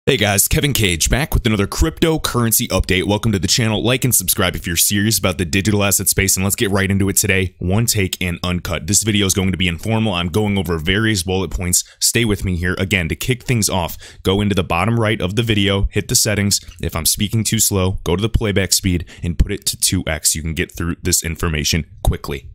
Hey guys, Kevin Cage back with another cryptocurrency update. Welcome to the channel. Like and subscribe if you're serious about the digital asset space, and let's get right into it today. One take and uncut. This video is going to be informal. I'm going over various bullet points. Stay with me here. Again, to kick things off, go into the bottom right of the video, hit the settings. If I'm speaking too slow, go to the playback speed and put it to 2x. You can get through this information quickly.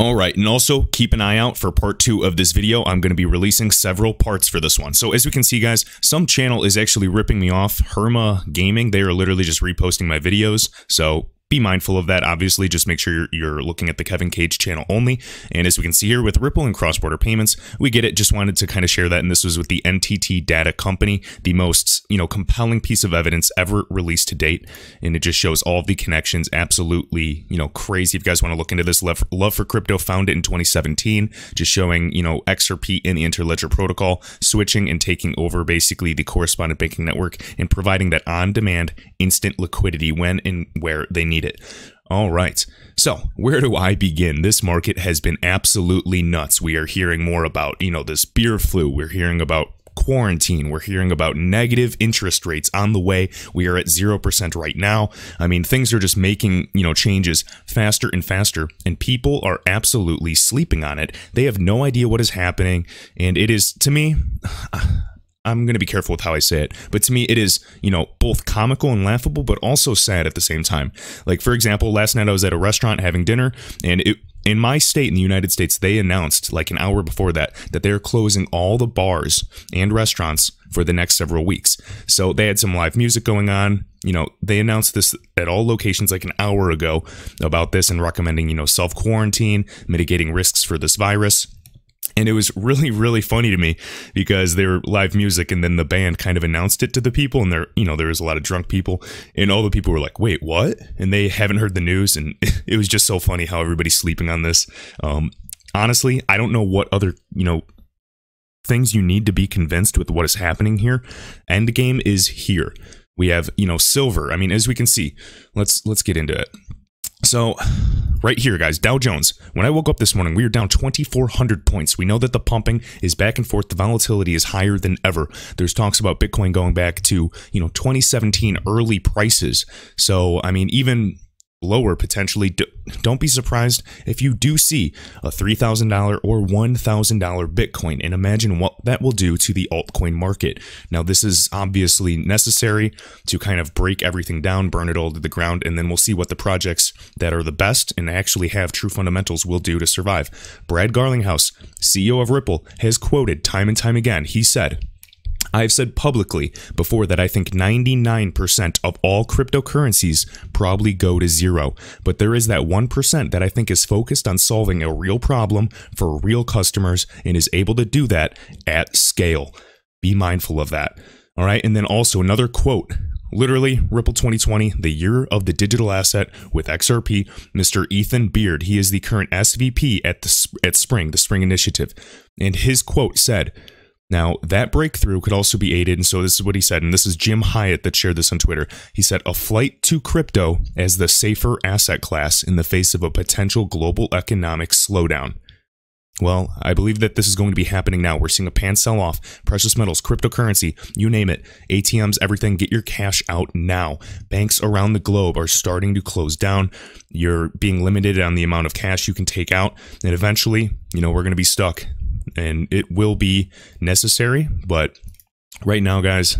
Alright, and also keep an eye out for part 2 of this video. I'm going to be releasing several parts for this one. So as we can see, guys, some channel is actually ripping me off. Herma Gaming, they are literally just reposting my videos. So be mindful of that. Obviously, just make sure you're looking at the Kevin Cage channel only. And as we can see here with Ripple and cross-border payments, we get it. Just wanted to kind of share that. And this was with the NTT Data Company, the most, compelling piece of evidence ever released to date. And it just shows all of the connections. Absolutely, crazy. If you guys want to look into this, Love for Crypto found it in 2017, just showing, XRP in the Interledger protocol, switching and taking over basically the correspondent banking network and providing that on-demand instant liquidity when and where they need it. All right, so where do I begin? This market has been absolutely nuts. We are hearing more about, this beer flu. We're hearing about quarantine. We're hearing about negative interest rates on the way. We are at 0% right now. I mean, things are just making, changes faster and faster, and people are absolutely sleeping on it. They have no idea what is happening, and it is, to me, I'm going to be careful with how I say it, but to me, it is, both comical and laughable, but also sad at the same time. Like, for example, last night I was at a restaurant having dinner, and in my state, in the United States, they announced, like an hour before that they're closing all the bars and restaurants for the next several weeks. So they had some live music going on. They announced this at all locations like an hour ago about this and recommending, self-quarantine, mitigating risks for this virus. And it was really, really funny to me because they were live music, and then the band kind of announced it to the people, and there was a lot of drunk people, and all the people were like, wait, what? And they haven't heard the news, and it was just so funny how everybody's sleeping on this. Honestly, I don't know what other, things you need to be convinced with what is happening here. Endgame is here. We have, silver. I mean, as we can see, let's get into it. So, right here, guys, Dow Jones. When I woke up this morning, we were down 2,400 points. We know that the pumping is back and forth. The volatility is higher than ever. There's talks about Bitcoin going back to, 2017 early prices. So, I mean, even lower potentially. Don't be surprised if you do see a $3,000 or $1,000 Bitcoin, and imagine what that will do to the altcoin market. Now, this is obviously necessary to kind of break everything down, burn it all to the ground, and then we'll see what the projects that are the best and actually have true fundamentals will do to survive. Brad Garlinghouse, CEO of Ripple, has quoted time and time again. He said, I've said publicly before that I think 99% of all cryptocurrencies probably go to zero, but there is that 1% that I think is focused on solving a real problem for real customers and is able to do that at scale. Be mindful of that. All right, and then also another quote. Literally, Ripple 2020, the year of the digital asset with XRP, Mr. Ethan Beard. He is the current SVP at Spring, the Spring Initiative, and his quote said, now, that breakthrough could also be aided, and so this is what he said, and this is Jim Hyatt that shared this on Twitter. He said, a flight to crypto as the safer asset class in the face of a potential global economic slowdown. Well, I believe that this is going to be happening now. We're seeing a pan sell-off, precious metals, cryptocurrency, you name it, ATMs, everything. Get your cash out now. Banks around the globe are starting to close down. You're being limited on the amount of cash you can take out, and eventually, we're going to be stuck. And it will be necessary, but right now, guys,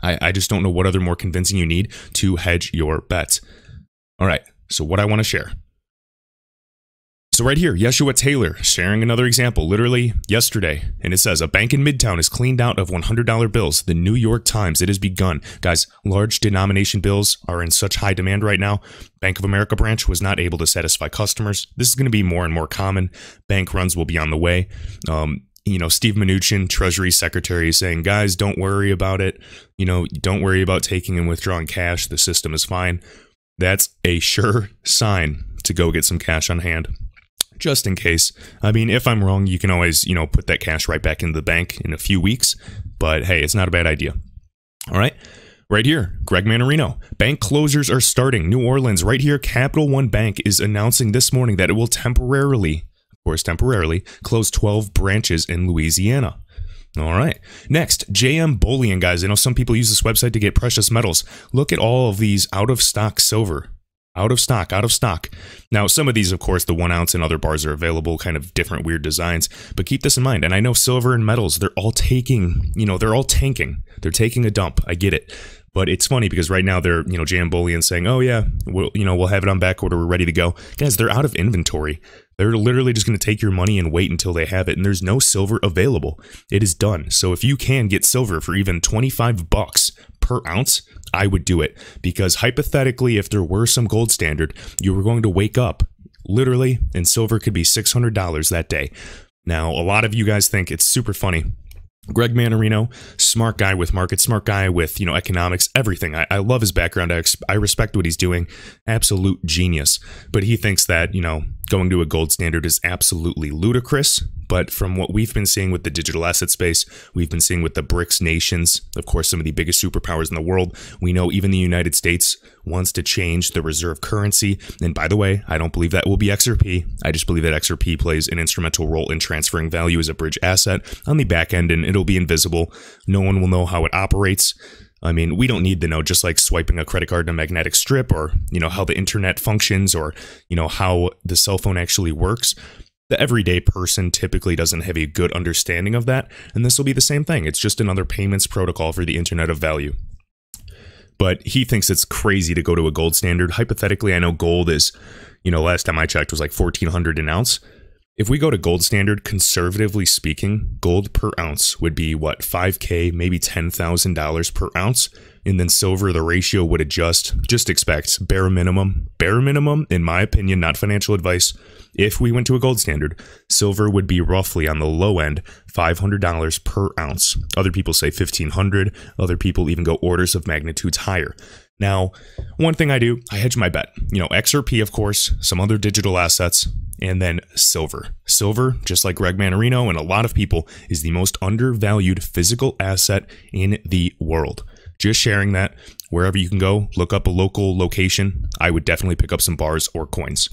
I just don't know what other more convincing you need to hedge your bets. All right, so what I want to share. So right here, Yeshua Taylor sharing another example, literally yesterday, and it says, a bank in Midtown is cleaned out of $100 bills. The New York Times, it has begun. Guys, large denomination bills are in such high demand right now. Bank of America branch was not able to satisfy customers. This is going to be more and more common. Bank runs will be on the way. Steve Mnuchin, Treasury Secretary, is saying, guys, don't worry about it. Don't worry about taking and withdrawing cash. The system is fine. That's a sure sign to go get some cash on hand. Just in case. I mean, if I'm wrong, you can always, put that cash right back into the bank in a few weeks. But hey, it's not a bad idea. All right. Right here, Greg Manarino. Bank closures are starting. New Orleans, right here, Capital One Bank is announcing this morning that it will temporarily, close 12 branches in Louisiana. All right. Next, JM Bullion, guys. I know some people use this website to get precious metals. Look at all of these out-of-stock silver. Out of stock, out of stock. Now, some of these, of course, the 1 ounce and other bars are available, kind of different weird designs, but keep this in mind. And I know silver and metals, they're all taking, they're all tanking. They're taking a dump. I get it. But it's funny because right now they're, JM Bullion saying, oh yeah, we'll have it on back order. We're ready to go. Guys, they're out of inventory. They're literally just going to take your money and wait until they have it. And there's no silver available. It is done. So if you can get silver for even 25 bucks per ounce, I would do it. Because hypothetically, if there were some gold standard, you were going to wake up literally and silver could be $600 that day. Now, a lot of you guys think it's super funny. Greg Manarino, smart guy with markets, smart guy with, economics, everything. I love his background. I respect what he's doing. Absolute genius. But he thinks that, going to a gold standard is absolutely ludicrous. But from what we've been seeing with the digital asset space, we've been seeing with the BRICS nations, of course, some of the biggest superpowers in the world. We know even the United States wants to change the reserve currency. And by the way, I don't believe that will be XRP. I just believe that XRP plays an instrumental role in transferring value as a bridge asset on the back end, and it'll be invisible. No one will know how it operates. I mean, we don't need to know, just like swiping a credit card in a magnetic strip, or, how the internet functions, or, how the cell phone actually works. The everyday person typically doesn't have a good understanding of that, and this will be the same thing. It's just another payments protocol for the Internet of Value. But he thinks it's crazy to go to a gold standard. Hypothetically, I know gold is, last time I checked was like $1,400 an ounce. If we go to gold standard, conservatively speaking, gold per ounce would be what, $5K, maybe $10,000 per ounce. And then silver, the ratio would adjust. Just expect bare minimum, in my opinion, not financial advice. If we went to a gold standard, silver would be roughly on the low end, $500 per ounce. Other people say $1,500. Other people even go orders of magnitudes higher. Now, one thing I do, I hedge my bet. XRP, of course, some other digital assets, and then silver. Silver, just like Greg Manarino and a lot of people, is the most undervalued physical asset in the world. Just sharing that. Wherever you can go, look up a local location. I would definitely pick up some bars or coins.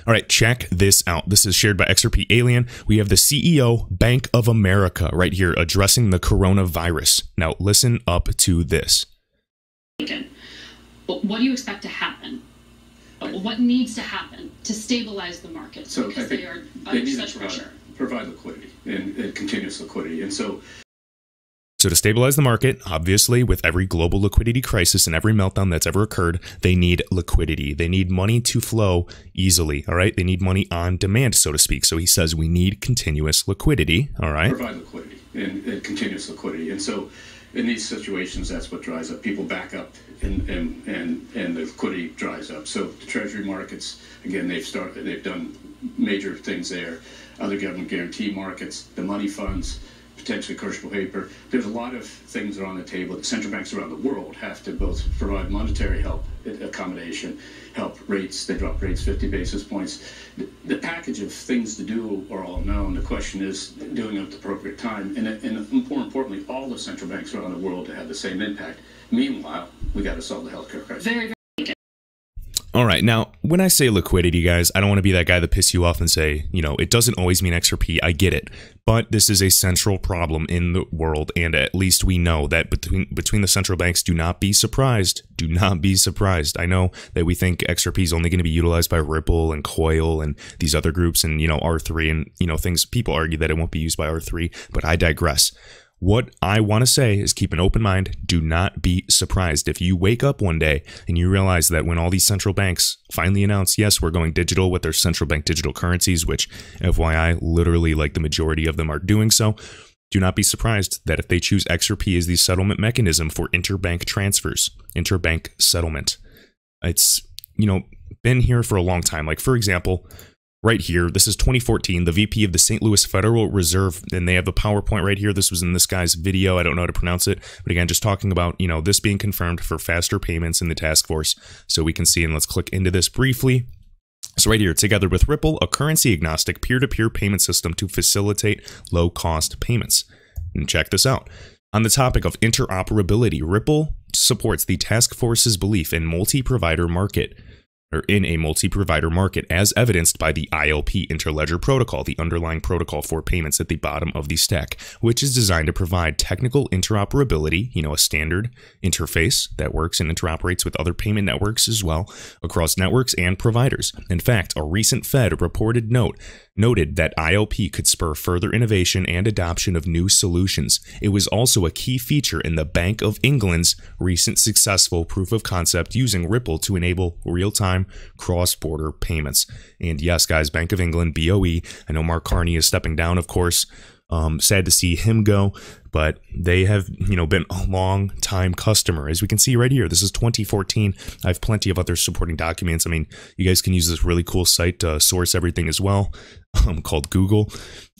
All right, check this out. This is shared by XRP Alien. We have the CEO, Bank of America, right here addressing the coronavirus. Now, listen up to this. What do you expect to happen? What needs to happen to stabilize the market? So because I think they are they under need such to pressure. provide liquidity and continuous liquidity. And so to stabilize the market, obviously, with every global liquidity crisis and every meltdown that's ever occurred, they need liquidity. They need money to flow easily, all right? They need money on demand, so to speak. So he says we need continuous liquidity, all right? Provide liquidity and continuous liquidity. And so in these situations, that's what dries up. People back up and the liquidity dries up. So the treasury markets, again, they've done major things there. Other government guarantee markets, the money funds, potentially commercial paper. There's a lot of things that are on the table. The central banks around the world have to both provide monetary help, accommodation, help rates. They drop rates 50 basis points. The package of things to do are all known. The question is doing it at the appropriate time. And more importantly, all the central banks around the world to have the same impact. Meanwhile, we got to solve the healthcare crisis. Very. All right, now, when I say liquidity, guys, I don't want to be that guy that piss you off and say, it doesn't always mean XRP. I get it. But this is a central problem in the world, and at least we know that between the central banks, do not be surprised. Do not be surprised. I know that we think XRP is only going to be utilized by Ripple and Coil and these other groups and, R3 and, things. People argue that it won't be used by R3, but I digress. What I want to say is keep an open mind. Do not be surprised if you wake up one day and you realize that when all these central banks finally announce, yes, we're going digital with their central bank digital currencies, which FYI, literally like the majority of them are doing so, do not be surprised that if they choose XRP as the settlement mechanism for interbank transfers, interbank settlement. It's, been here for a long time. Like, for example, right here, this is 2014, the VP of the St. Louis Federal Reserve, and they have the PowerPoint right here. This was in this guy's video. I don't know how to pronounce it, but again, just talking about, this being confirmed for faster payments in the task force. So we can see, and let's click into this briefly. So right here, together with Ripple, a currency-agnostic peer-to-peer payment system to facilitate low-cost payments. And check this out. On the topic of interoperability, Ripple supports the task force's belief in multi-provider market. or in a multi-provider market, as evidenced by the ILP interledger protocol, the underlying protocol for payments at the bottom of the stack, which is designed to provide technical interoperability, a standard interface that works and interoperates with other payment networks as well across networks and providers. In fact, a recent Fed reported noted that ILP could spur further innovation and adoption of new solutions. It was also a key feature in the Bank of England's recent successful proof of concept using Ripple to enable real-time cross-border payments. And yes, guys, Bank of England, BOE. I know Mark Carney is stepping down, of course. Sad to see him go, but they have, been a long time customer. As we can see right here, this is 2014. I have plenty of other supporting documents. I mean, you guys can use this really cool site to source everything as well, called Google.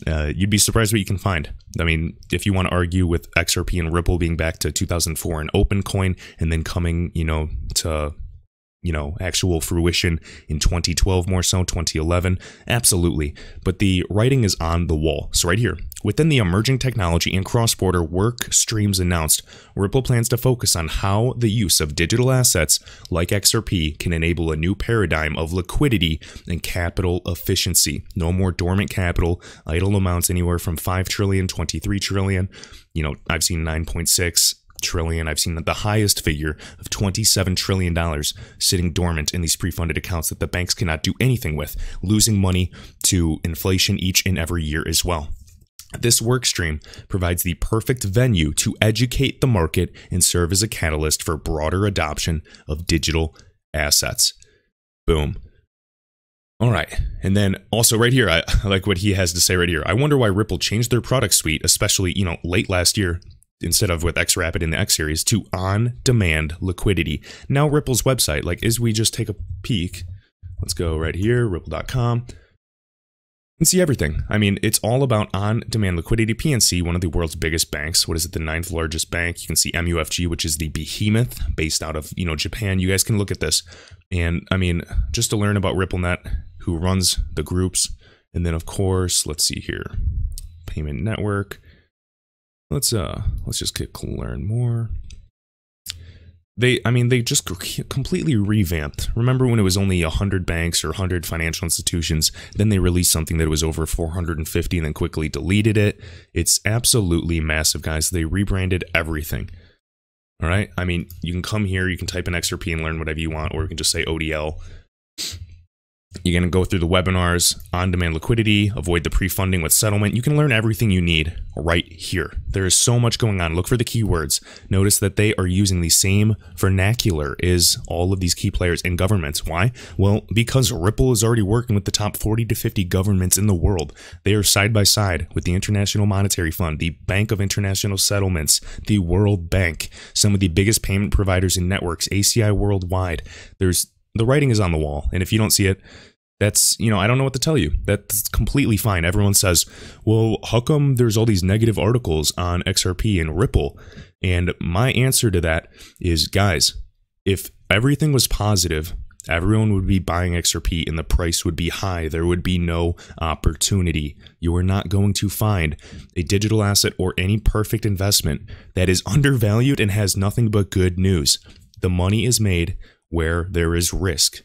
You'd be surprised what you can find. I mean, if you want to argue with XRP and Ripple being back to 2004 and OpenCoin, and then coming, to actual fruition in 2012, more so 2011, absolutely. But the writing is on the wall. So right here, within the emerging technology and cross-border work streams announced, Ripple plans to focus on how the use of digital assets like XRP can enable a new paradigm of liquidity and capital efficiency. No more dormant capital, idle amounts anywhere from 5 trillion, 23 trillion. I've seen 9.6 trillion. I've seen the highest figure of $27 trillion sitting dormant in these pre-funded accounts that the banks cannot do anything with, losing money to inflation each and every year as well. This workstream provides the perfect venue to educate the market and serve as a catalyst for broader adoption of digital assets. Boom. All right. And then also right here, I like what he has to say right here. I wonder why Ripple changed their product suite, especially, late last year, instead of with XRapid in the X series, to on-demand liquidity. Now Ripple's website, as we just take a peek, let's go right here, ripple.com, and see everything. I mean, it's all about on-demand liquidity. PNC, one of the world's biggest banks. What is it? The 9th largest bank. You can see MUFG, which is the behemoth based out of, Japan. You guys can look at this. And I mean, just to learn about RippleNet, who runs the groups. And then of course, let's see here, payment network. Let's just click learn more. They just completely revamped. Remember when it was only 100 banks or 100 financial institutions? Then they released something that was over 450 and then quickly deleted it. It's absolutely massive, guys. They rebranded everything. All right. I mean, you can come here, you can type in XRP and learn whatever you want, or you can just say ODL. You're going to go through the webinars, on-demand liquidity, avoid the pre-funding with settlement. You can learn everything you need right here. There is so much going on. Look for the keywords. Notice that they are using the same vernacular as all of these key players and governments. Why? Well, because Ripple is already working with the top 40 to 50 governments in the world. They are side by side with the International Monetary Fund, the Bank of International Settlements, the World Bank, some of the biggest payment providers and networks, ACI worldwide. The writing is on the wall, and if you don't see it, that's, I don't know what to tell you. That's completely fine. Everyone says, well, how come there's all these negative articles on XRP and Ripple? And my answer to that is, guys, if everything was positive, everyone would be buying XRP and the price would be high. There would be no opportunity. You are not going to find a digital asset or any perfect investment that is undervalued and has nothing but good news. The money is made where there is risk.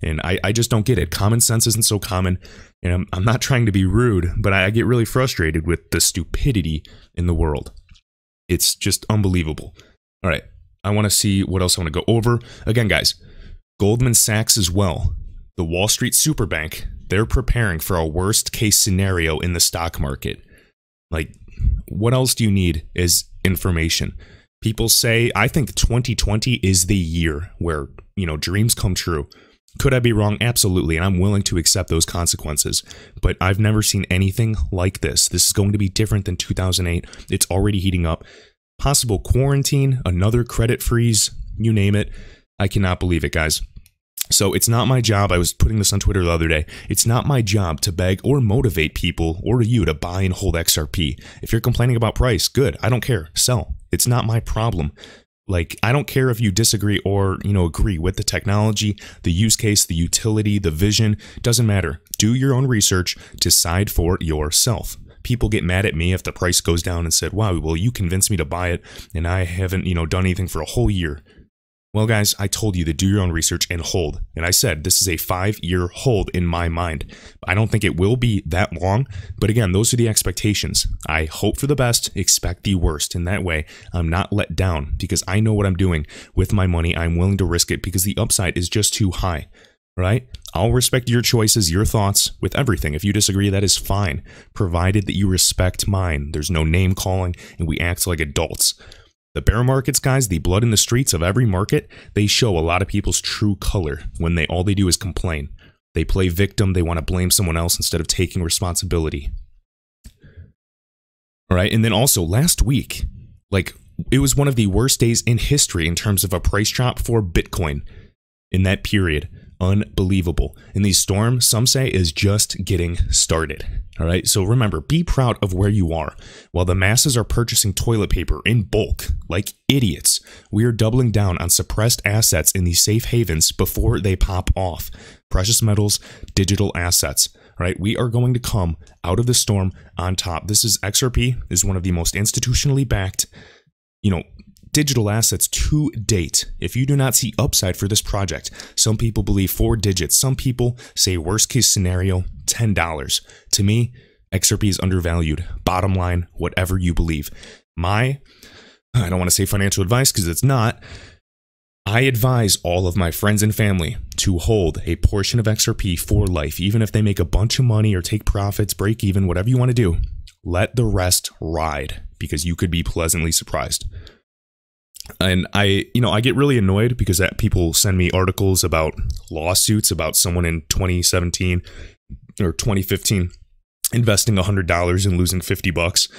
And I just don't get it. Common sense isn't so common. And I'm not trying to be rude, but I get really frustrated with the stupidity in the world. It's just unbelievable. All right. I want to see what else I want to go over. Again, guys, Goldman Sachs as well. The Wall Street Superbank, they're preparing for a worst case scenario in the stock market. What else do you need is information? People say, I think 2020 is the year where, dreams come true. Could I be wrong? Absolutely, and I'm willing to accept those consequences. But I've never seen anything like this. This is going to be different than 2008. It's already heating up. Possible quarantine, another credit freeze, you name it. I cannot believe it, guys. So it's not my job. I was putting this on Twitter the other day. It's not my job to beg or motivate people or you to buy and hold XRP. If you're complaining about price, good. I don't care. Sell. It's not my problem. I don't care if you disagree or, agree with the technology, the use case, the utility, the vision. Doesn't matter. Do your own research. Decide for yourself. People get mad at me if the price goes down and said, wow, well, you convinced me to buy it and I haven't, done anything for a whole year. Well, guys, I told you to do your own research and hold. And I said this is a 5-year hold in my mind. I don't think it will be that long. But again, those are the expectations. I hope for the best, expect the worst. In that way, I'm not let down because I know what I'm doing with my money. I'm willing to risk it because the upside is just too high, right? I'll respect your choices, your thoughts with everything. If you disagree, that is fine, provided that you respect mine. There's no name calling and we act like adults. The bear markets, guys, the blood in the streets of every market, they show a lot of people's true color when all they do is complain. They play victim. They want to blame someone else instead of taking responsibility. All right. And then also last week, like it was one of the worst days in history in terms of a price drop for Bitcoin in that period. Unbelievable. And the storm, some say, is just getting started. All right. So remember, be proud of where you are. While the masses are purchasing toilet paper in bulk like idiots, we are doubling down on suppressed assets in these safe havens before they pop off. Precious metals, digital assets. All right. We are going to come out of the storm on top. This is XRP is one of the most institutionally backed, digital assets to date. If you do not see upside for this project, some people believe 4 digits. Some people say worst case scenario, $10. To me, XRP is undervalued. Bottom line, whatever you believe. I don't want to say financial advice because it's not. I advise all of my friends and family to hold a portion of XRP for life, even if they make a bunch of money or take profits, break even, whatever you want to do. Let the rest ride because you could be pleasantly surprised. And I get really annoyed because people send me articles about lawsuits about someone in 2017 or 2015 investing $100 and losing $50.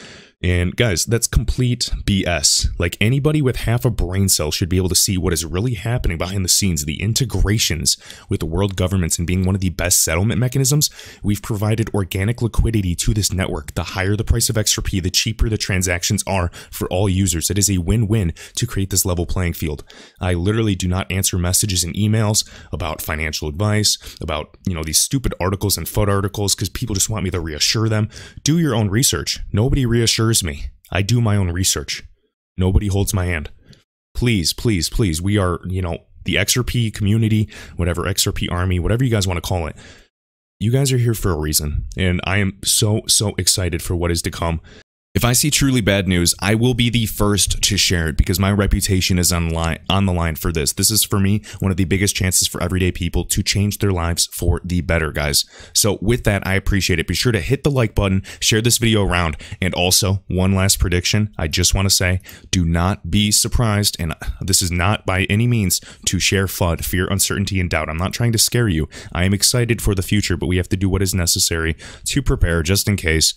And guys, that's complete BS. Like anybody with half a brain cell should be able to see what is really happening behind the scenes, the integrations with the world governments and being one of the best settlement mechanisms. We've provided organic liquidity to this network. The higher the price of XRP, the cheaper the transactions are for all users. It is a win-win to create this level playing field. I literally do not answer messages and emails about financial advice, about, these stupid articles and FUD articles because people just want me to reassure them. Do your own research. Nobody reassures me. I do my own research. Nobody holds my hand. Please, please, please. We are, the XRP community, whatever, XRP army, whatever you guys want to call it. You guys are here for a reason. And I am so excited for what is to come. If I see truly bad news, I will be the first to share it because my reputation is on the line for this. This is, for me, one of the biggest chances for everyday people to change their lives for the better, guys. So with that, I appreciate it. Be sure to hit the like button, share this video around, and also, one last prediction. I just want to say, do not be surprised, and this is not by any means to share FUD, fear, uncertainty, and doubt. I'm not trying to scare you. I am excited for the future, but we have to do what is necessary to prepare just in case.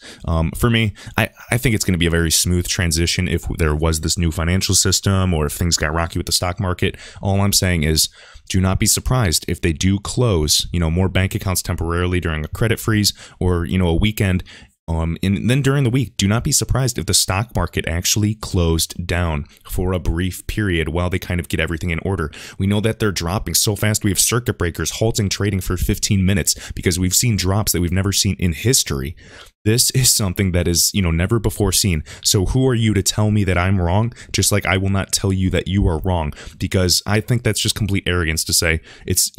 For me, I think it's going to be a very smooth transition if there was this new financial system or if things got rocky with the stock market. All I'm saying is do not be surprised if they do close, more bank accounts temporarily during a credit freeze or, a weekend. And then during the week, do not be surprised if the stock market actually closed down for a brief period while they kind of get everything in order. We know that they're dropping so fast. We have circuit breakers halting trading for 15 minutes because we've seen drops that we've never seen in history. This is something that is, never before seen. So who are you to tell me that I'm wrong? Just like I will not tell you that you are wrong, because I think that's just complete arrogance to say it's,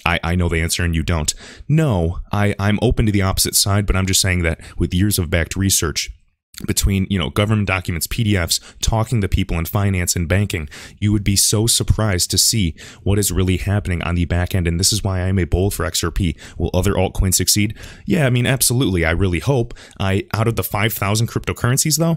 I know the answer and you don't. No, I'm open to the opposite side, but I'm just saying that with years of backed research between, government documents, PDFs, talking to people in finance and banking, you would be so surprised to see what is really happening on the back end. And this is why I am a bull for XRP. Will other altcoins succeed? Yeah, I mean, absolutely. I really hope. Out of the 5,000 cryptocurrencies, though,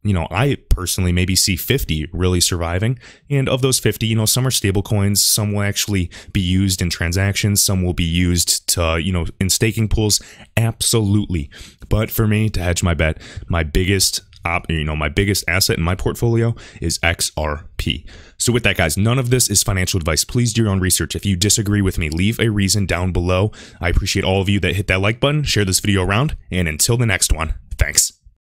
I personally maybe see 50 really surviving. And of those 50, some are stable coins. Some will actually be used in transactions. Some will be used to, in staking pools. Absolutely. But for me, to hedge my bet, my biggest asset in my portfolio is XRP. So with that, guys, none of this is financial advice. Please do your own research. If you disagree with me, leave a reason down below. I appreciate all of you that hit that like button, share this video around, and until the next one, thanks.